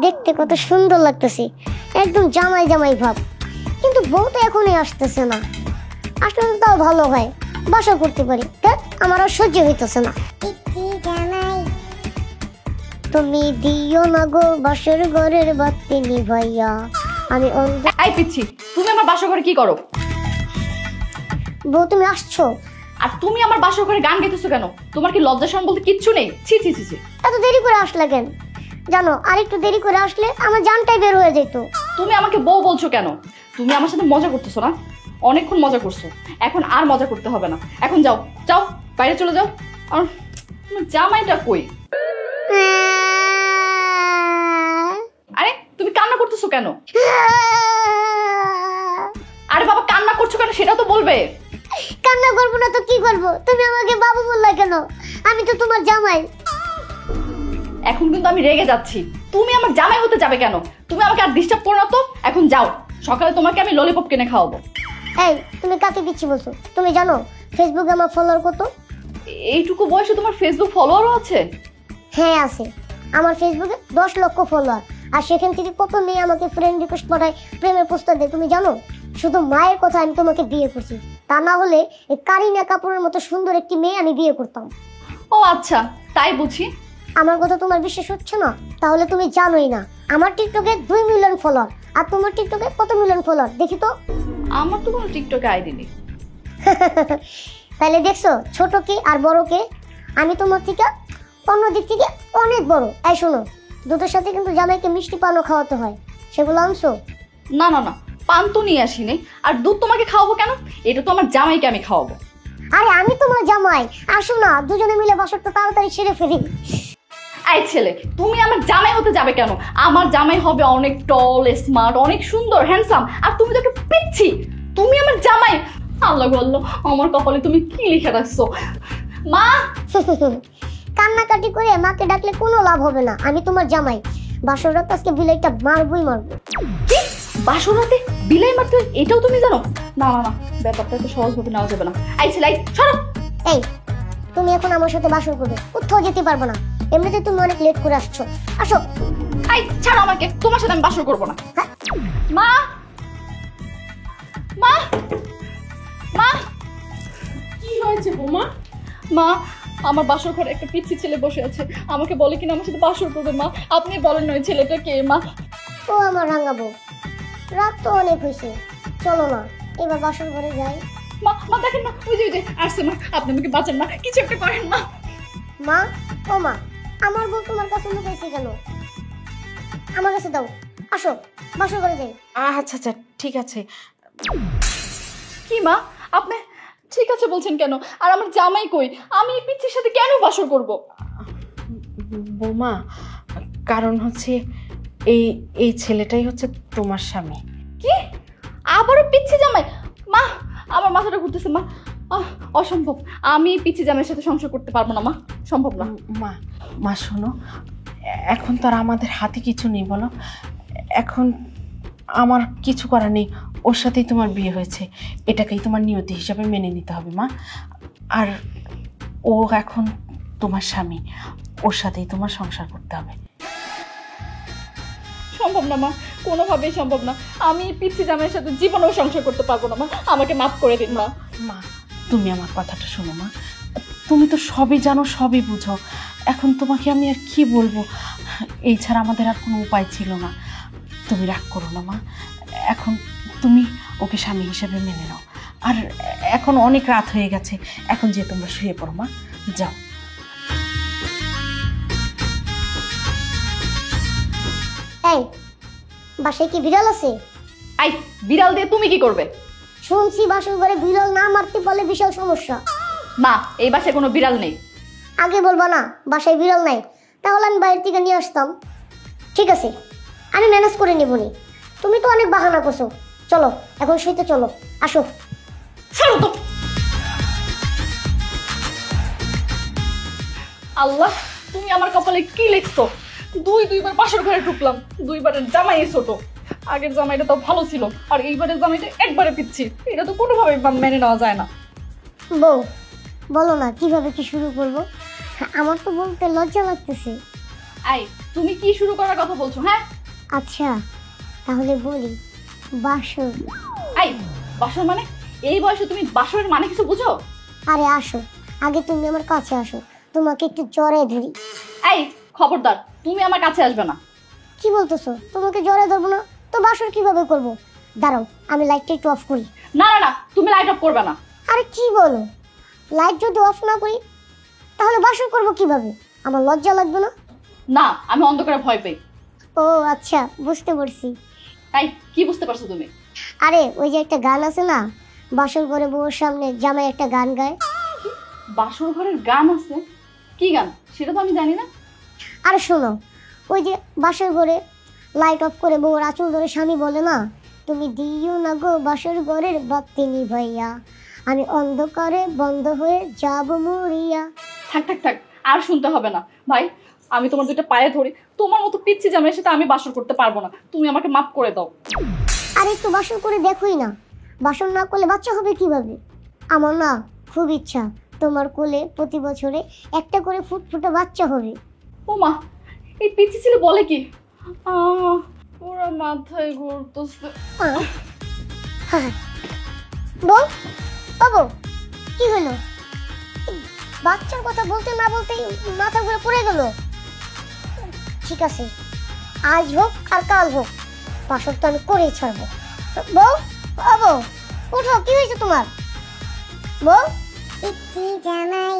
দেখতে কত সুন্দর লাগতেছে, একদম জামাই জামাই ভাব। কিন্তু বউ তো এখনই আসতেছে না, আসলে তো তাও ভালো হয়, বাসা করতে পারি। দেখ আমার আর সহ্য হইতেছে না। তুমি দিও না গো বাসর ঘরের বাতি নিভাইয়া, আমি আই পিচ্ছি, তুমি আমার বাসর ঘরে কি করো? বউ তুমি আসছো, আর তুমি আমার বাসর ঘরে গান গাইতেছো কেন? তোমার কি লজ্জা শরম বলতে কিচ্ছু নেই? ছি ছি ছি ছি। এত দেরি করে আসলে কেন? জানো আর একটু দেরি করে আসলে আমার জানটাই বের হয়ে যেত। তুমি আমাকে বউ বলছো কেন? তুমি আমার সাথে মজা করতেছো না? অনেকক্ষণ মজা করছো, এখন আর মজা করতে হবে না। এখন যাও যাও, বাইরে চলে যাও। আর তোমার জামাইটা কই? আরে তুমি কান্না করতেছো কেন? আরে বাবা কান্না করছো কেন সেটা তো বলবে। কান্না করবো না তো কি করবো? তুমি আমাকে বাবু বললা কেন? আমি তো তোমার জামাই। এখন কিন্তু আমি রেগে যাচ্ছি। তুমি আমার জামাই হতে যাবে কেন? তুমি আমাকে আর ডিস্টার্ব করো না তো। এখন যাও, সকালে তোমাকে আমি ললিপপ কিনে খাওয়াবো। এই তুমি কাকে দিচ্ছি বলছো? তুমি জানো ফেসবুকে আমার ফলোয়ার কত? এইটুকু বয়সে তোমার ফেসবুক ফলোয়ারও আছে? হ্যাঁ আছে, আমার ফেসবুকে 10 লক্ষ ফলোয়ার। আর সেখান থেকে কত মেয়ে আমাকে ফ্রেন্ড রিকোয়েস্ট পাঠায়, প্রেমের প্রস্তাব দেয়। তুমি জানো শুধু মায়ের কথা আমি তোমাকে বিয়ে করছি, তা না হলে এই কারিনা কাপুরের মতো সুন্দর একটি মেয়ে আমি বিয়ে করতাম। ও আচ্ছা, তাই বুঝি। আমার কথা তোমার বিশ্বাস হচ্ছে না? তাহলে তুমি জানোই না আমার টিকটকে 2 মিলিয়ন ফলোয়ার, আর তোমার টিকটকে কত মিলিয়ন ফলোয়ার দেখি তো। আমার তো কোনো টিকটকে আইডি নেই। তাহলে দেখছো ছোট কে আর বড় কে? আমি তোমার থেকে অন্য দিক থেকে অনেক বড়। এই শোনো, দুধের সাথে কিন্তু জামাইকে মিষ্টি পানও খাওয়াতে হয়, সেগুলো আনছো? না না না, পান তো নিয়ে আসিনি। আর দুধ তোমাকে খাওয়াবো কেন? এটা তো আমার জামাইকে আমি খাওয়াবো। আরে আমি তোমার জামাই, আসো না দুজনে মিলে বাসরটা তাড়াতাড়ি সেরে ফেলি। এই ছেলে, তুমি আমার জামাই হতে যাবে কেন? আমার জামাই হবে অনেক টল, স্মার্ট, অনেক সুন্দর, হ্যান্ডসাম। আর তুমি তো একটা পিচ্ছি। তুমি আমার জামাই? আল্লাহ গো আল্লাহ, আমার কপালে তুমি কি লিখে রাখছো? মা! কান্নাকাটি করে মাকে ডাকলে কোনো লাভ হবে না। আমি তোমার জামাই, বাসর রাত আজকে বিলাইটা মারবই মারবো। কি? বাসর রাতে বিলাই মারতে হয় এটাও তুমি জানো? না না না, ব্যাপারটা তো সহজভাবে নেওয়া যাবে না। এই ছেলে, সরো। এই তুমি এখন আমার সাথে বাসর করবে, কোথাও যেতে পারবো না। এমনিতে তুমি অনেক লেট করে আসছো, আসো। এই ছাড়ো আমাকে, তোমার সাথে আমি বাসর করবো না। মা! মা! মা! কি হয়েছে বৌমা? মা, আমার বাসর ঘরে একটা পিচ্ছি ছেলে বসে আছে, আমাকে বলে কিনা আমার সাথে বাসর করবে। মা আপনি বলেন না ওই ছেলেটা কে? মা ও আমার রাঙাবো, রাত তো অনেক হয়েছে, চলো না এবার বাসর ঘরে যাই। মা মা দেখেন না, ওই যে আসছে। মা আপনি আমাকে বাঁচান, মা কিছু একটা করেন। মা মা, ও মা, আমার বউ তোমার কাছে লুকাইছে কেন? আমার কাছে দাও, আসো বাসর ঘরে যাই। আচ্ছা আচ্ছা ঠিক আছে। কি মা, আপনি ঠিক আছে বলছেন কেন? আর আমার জামাই কই? আমি এই পিচ্ছির সাথে কেন বাসর করব? বৌমা, কারণ হচ্ছে এই এই ছেলেটাই হচ্ছে তোমার স্বামী। কি? আবারও পিচ্ছি জামাই? মা আমার মাথাটা ঘুরতেছে। মা অসম্ভব, আমি পিচ্ছি জামাইয়ের সাথে সংসার করতে পারবো না। মা সম্ভব না। মা মা শোনো, এখন তো আর আমাদের হাতে কিছু নেই বলো। এখন আমার কিছু করার নেই, ওর সাথেই তোমার বিয়ে হয়েছে, এটাকেই তোমার নিয়তি হিসাবে মেনে নিতে হবে মা। আর ও এখন তোমার স্বামী, ওর সাথেই তোমার সংসার করতে হবে। সম্ভব না মা, কোনোভাবেই সম্ভব না। আমি পিচ্ছি জামাইয়ের সাথে জীবনেও সংসার করতে পারবো না। মা আমাকে মাফ করে দিন। মা মা তুমি আমার কথাটা শোনো মা, তুমি তো সবই জানো, সবই বুঝো। এখন তোমাকে আমি আর কি বলবো, এই ছাড়া আমাদের আর কোনো উপায় ছিল না। তুমি রাগ করো না মা, এখন তুমি ওকে স্বামী হিসেবে মেনে নাও। আর এখন অনেক রাত হয়ে গেছে, এখন যে তোমরা শুয়ে পড়ো মা, যাও। এই বাসায় কি বিড়াল আছে? আই বিড়াল দিয়ে তুমি কি করবে? শুনছি বাসর ঘরে বিড়াল না মারতে পারলে বিশাল সমস্যা। না, এই বাসায় কোনো বিড়াল নেই। আগে বলবা না বাসায় বিড়াল নাই, তাহলে আমি বাইরে থেকে নিয়ে আসতাম। ঠিক আছে, আমি ম্যানেজ করে নেবনি। তুমি তো অনেক বাহানা করছো, চলো এখন শুইতে চলো, আসো। আল্লাহ, তুমি আমার কপালে কি লিখছো? দুইবার বাসর ঘরে ঢুকলাম, দুইবারের জামাই ছোট। আগের জামাইটা তো ভালো ছিল, আর এইবারের জামাইটা একবারে পিচ্ছি। এটা তো কোনোভাবে মেনে নেওয়া যায় না। বউ বলো না কিভাবে কি শুরু করবো? আমার তো বলতে লজ্জা লাগতেছে। আই তুমি কি শুরু করার কথা বলছো? হ্যাঁ আচ্ছা তাহলে বলি, বাসর। এই বাসর মানে? এই বয়সে তুমি বাসরের মানে কিছু বুঝো? আরে আসো, আগে তুমি আমার কাছে আসো, তোমাকে একটু জড়ায় ধরি। এই খবরদার, তুমি আমার কাছে আসবে না। কি বলতেছো? তোমাকে জড়ায় ধরবো না তো বাসর কিভাবে করব? দাঁড়াও, আমি লাইটটা একটু অফ করি। না না না, তুমি লাইট অফ করবে না। আরে কি বলো, লাইট যদি অফ না করি তাহলে বাসর করব কিভাবে? আমার লজ্জা লাগবে না? না, আমি অন্ধকারে ভয় পাই। ও আচ্ছা, বুঝতে পারছি। তাই কি বুঝতে পারছো তুমি? আরে ওই যে একটা গান আছে না, বাসর ঘরে বউর সামনে জামাই একটা গান গায়। বাসর ঘরের গান আছে? কি গান সেটা তো আমি জানি না। আরে শোনো, ওই যে বাসর ঘরে লাইট অফ করে বউর আঁচল ধরে স্বামী বলে না, তুমি দিও না গো বাসর ঘরের বাতি নিভাইয়া, আমি অন্ধকারে বন্ধ হয়ে যাব মরিয়া। থাক থাক থাক, আর শুনতে হবে না ভাই। আমি তোমার দুইটা পায়ে ধরি, তোমার মতো পিচ্ছি জামাইয়ের সাথে আমি বাসর করতে পারবো না। তুমি আমাকে মাফ করে দাও। আর একটু বাসর করে দেখোই না, বাসর না করলে বাচ্চা হবে কিভাবে? আমার না খুব ইচ্ছা তোমার কোলে প্রতি বছরে একটা করে ফুটফুটে বাচ্চা হবে। ও মা, এই পিচ্ছি ছেলে বলে কি? পুরো মাথায় ঘুরতেছে। হ্যাঁ বউ, ও বউ, কি হলো? বাচ্চার কথা বলতে না বলতেই মাথা ঘুরে পড়ে গেল। ঠিক আছে, আজ হোক আর কাল হোক, বাসর তো আমি করেই ছাড়বো। বউ, ও বউ, উঠো, কি হয়েছে তোমার? বউ, জামাই